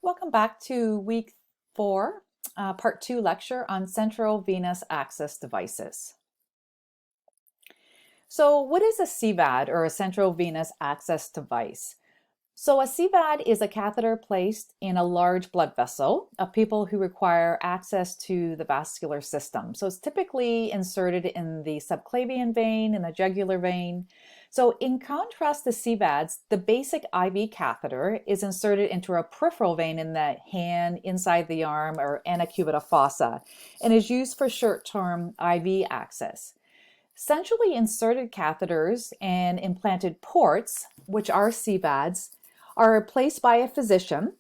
Welcome back to week 4, part 2 lecture on central venous access devices. So what is a Cvad, or a central venous access device? So a Cvad is a catheter placed in a large blood vessel of people who require access to the vascular system. So it's typically inserted in the subclavian vein, in the jugular vein. So in contrast to Cvads, the basic IV catheter is inserted into a peripheral vein in the hand, inside the arm, or ana cubita fossa, and is used for short-term IV access. Centrally inserted catheters and implanted ports, which are Cvads, are placed by a physician,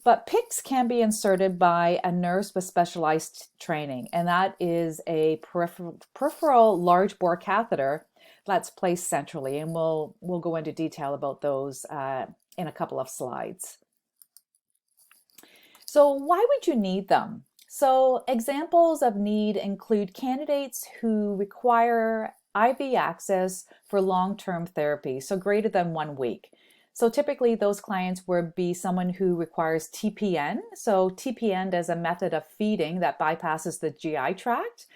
but PICCs can be inserted by a nurse with specialized training, and that is a peripheral large bore catheter that's placed centrally, and we'll go into detail about those in a couple of slides. So why would you need them? So examples of need include candidates who require IV access for long-term therapy, so greater than 1 week. So typically those clients would be someone who requires TPN. So TPN is a method of feeding that bypasses the GI tract.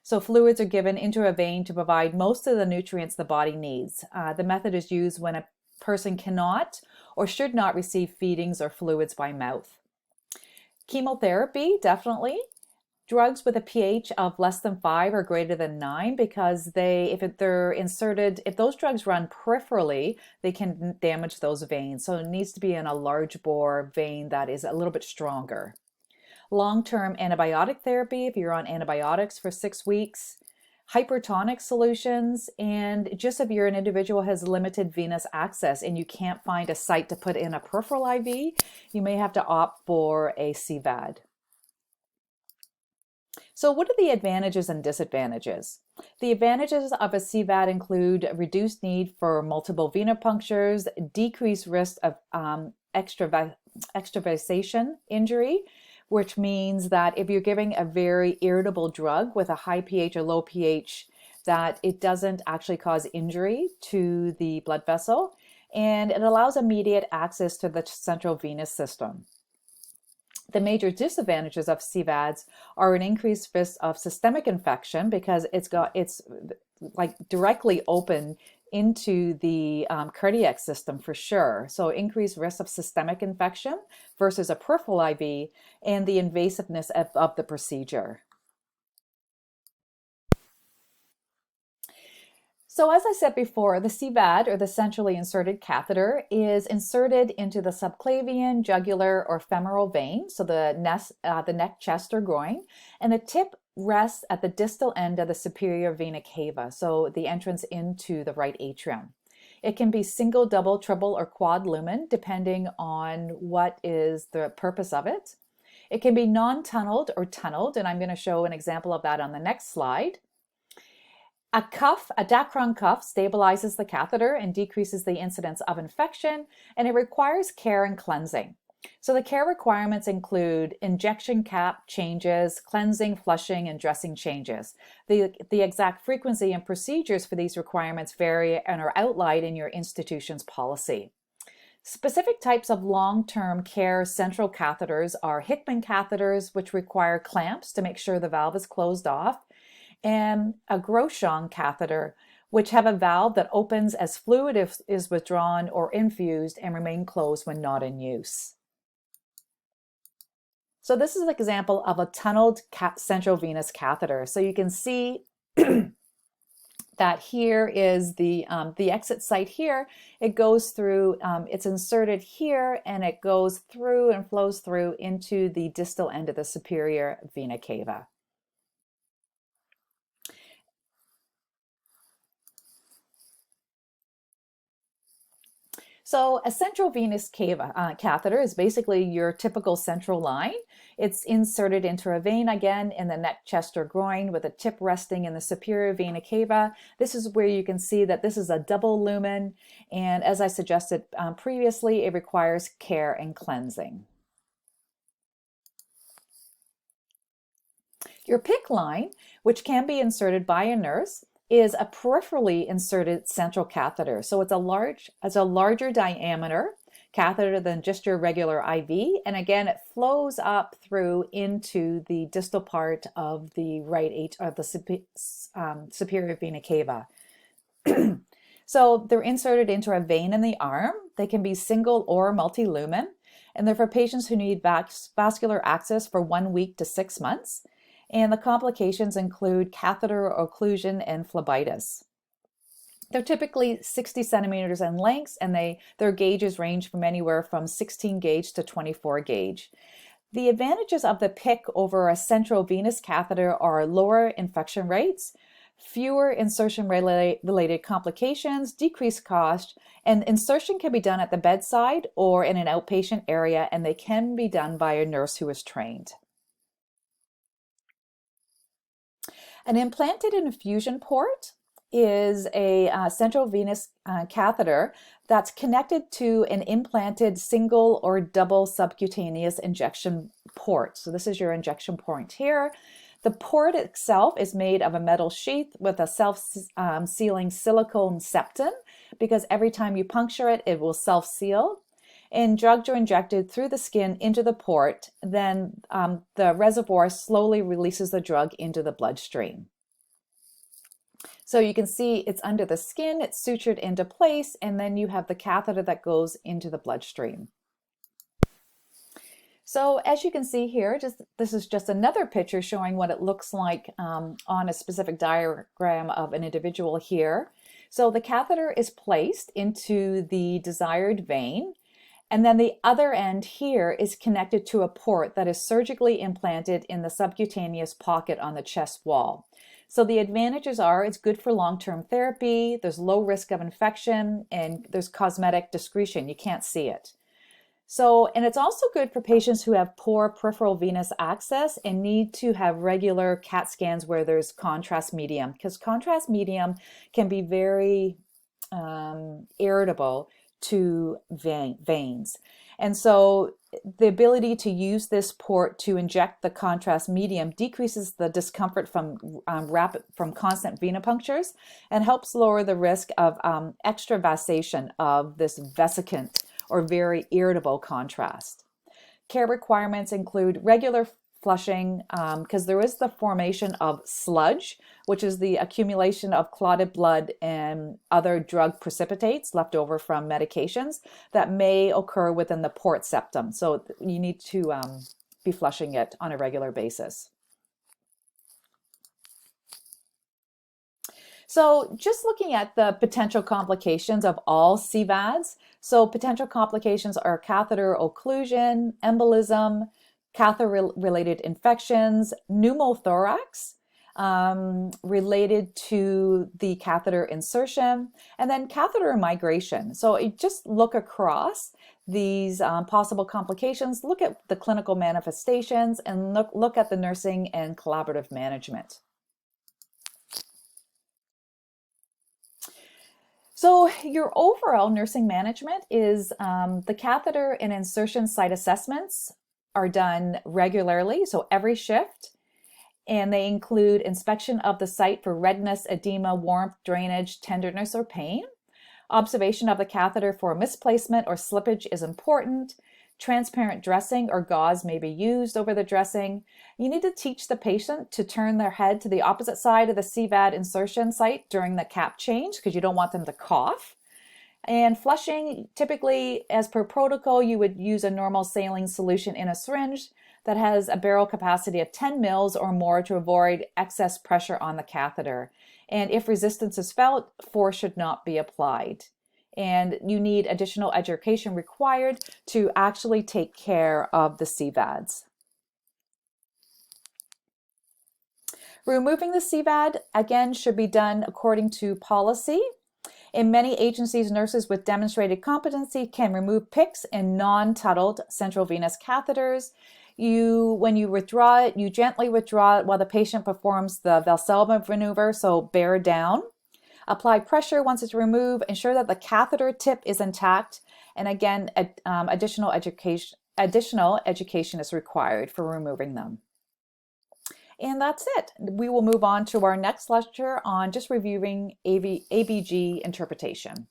So fluids are given into a vein to provide most of the nutrients the body needs. The method is used when a person cannot or should not receive feedings or fluids by mouth. Chemotherapy, definitely. Drugs with a pH of less than 5 or greater than 9, because if those drugs run peripherally, they can damage those veins. So it needs to be in a large bore vein that is a little bit stronger. Long-term antibiotic therapy, if you're on antibiotics for 6 weeks. Hypertonic solutions, and just if you're an individual who has limited venous access and you can't find a site to put in a peripheral IV, you may have to opt for a Cvad. So what are the advantages and disadvantages? The advantages of a Cvad include reduced need for multiple venipunctures, decreased risk of extravasation injury, which means that if you're giving a very irritable drug with a high pH or low pH, that it doesn't actually cause injury to the blood vessel, and it allows immediate access to the central venous system. The major disadvantages of Cvads are an increased risk of systemic infection, because it's like directly open into the cardiac system for sure. So increased risk of systemic infection versus a peripheral IV, and the invasiveness of the procedure. So as I said before, the Cvad, or the centrally inserted catheter, is inserted into the subclavian, jugular, or femoral vein, so the neck, chest, or groin, and the tip rests at the distal end of the superior vena cava, so the entrance into the right atrium. It can be single, double, triple, or quad lumen, depending on what is the purpose of it. It can be non-tunneled or tunneled, and I'm going to show an example of that on the next slide. A Dacron cuff, stabilizes the catheter and decreases the incidence of infection, and it requires care and cleansing. So the care requirements include injection cap changes, cleansing, flushing, and dressing changes. The exact frequency and procedures for these requirements vary and are outlined in your institution's policy. Specific types of long-term care central catheters are Hickman catheters, which require clamps to make sure the valve is closed off, and a Grosjean catheter, which have a valve that opens as fluid is withdrawn or infused and remain closed when not in use. So this is an example of a tunneled central venous catheter. So you can see that here is the exit site here. It goes through, it's inserted here, and it goes through and flows through into the distal end of the superior vena cava. So a central venous catheter is basically your typical central line. It's inserted into a vein, again, in the neck, chest, or groin, with a tip resting in the superior vena cava. This is where you can see that this is a double lumen, and as I suggested previously, it requires care and cleansing. Your PICC line, which can be inserted by a nurse, is a peripherally inserted central catheter. So it's a larger diameter catheter than just your regular IV. And again, it flows up through into the distal part of the superior vena cava. So they're inserted into a vein in the arm. They can be single or multi-lumen, and they're for patients who need vascular access for 1 week to 6 months. And the complications include catheter occlusion and phlebitis. They're typically 60 centimeters in length, and their gauges range from anywhere from 16 gauge to 24 gauge. The advantages of the PICC over a central venous catheter are lower infection rates, fewer insertion-related complications, decreased cost, and insertion can be done at the bedside or in an outpatient area, and they can be done by a nurse who is trained. An implanted infusion port is a central venous catheter that's connected to an implanted single or double subcutaneous injection port. So this is your injection point here. The port itself is made of a metal sheath with a self-sealing silicone septum, because every time you puncture it, it will self-seal. And drugs are injected through the skin into the port. Then the reservoir slowly releases the drug into the bloodstream. So you can see it's under the skin, it's sutured into place, and then you have the catheter that goes into the bloodstream. So as you can see here, this is just another picture showing what it looks like on a specific diagram of an individual here. So the catheter is placed into the desired vein, and then the other end here is connected to a port that is surgically implanted in the subcutaneous pocket on the chest wall. So the advantages are it's good for long-term therapy, there's low risk of infection, and there's cosmetic discretion. You can't see it. So, and it's also good for patients who have poor peripheral venous access and need to have regular CAT scans where there's contrast medium, because contrast medium can be very irritable to veins. And so the ability to use this port to inject the contrast medium decreases the discomfort from constant venipunctures and helps lower the risk of extravasation of this vesicant or very irritable contrast. Care requirements include regular flushing, because there is the formation of sludge, which is the accumulation of clotted blood and other drug precipitates left over from medications that may occur within the port septum. So you need to be flushing it on a regular basis. So just looking at the potential complications of all Cvads. So potential complications are catheter occlusion, embolism, catheter-related infections, pneumothorax related to the catheter insertion, and then catheter migration. So you just look across these possible complications, look at the clinical manifestations, and look at the nursing and collaborative management. So your overall nursing management is the catheter and insertion site assessments are done regularly, so every shift, and they include inspection of the site for redness, edema, warmth, drainage, tenderness, or pain. Observation of the catheter for misplacement or slippage is important. Transparent dressing or gauze may be used over the dressing. You need to teach the patient to turn their head to the opposite side of the Cvad insertion site during the cap change, because you don't want them to cough. And flushing, typically, as per protocol, you would use a normal saline solution in a syringe that has a barrel capacity of 10 mils or more to avoid excess pressure on the catheter. And if resistance is felt, force should not be applied. And you need additional education required to actually take care of the Cvads. Removing the Cvad, again, should be done according to policy. In many agencies, nurses with demonstrated competency can remove PICCs in non-tunneled central venous catheters. When you withdraw it, you gently withdraw it while the patient performs the Valsalva maneuver, so bear down. Apply pressure once it's removed. Ensure that the catheter tip is intact. And again, additional education is required for removing them. And that's it. We will move on to our next lecture on just reviewing ABG interpretation.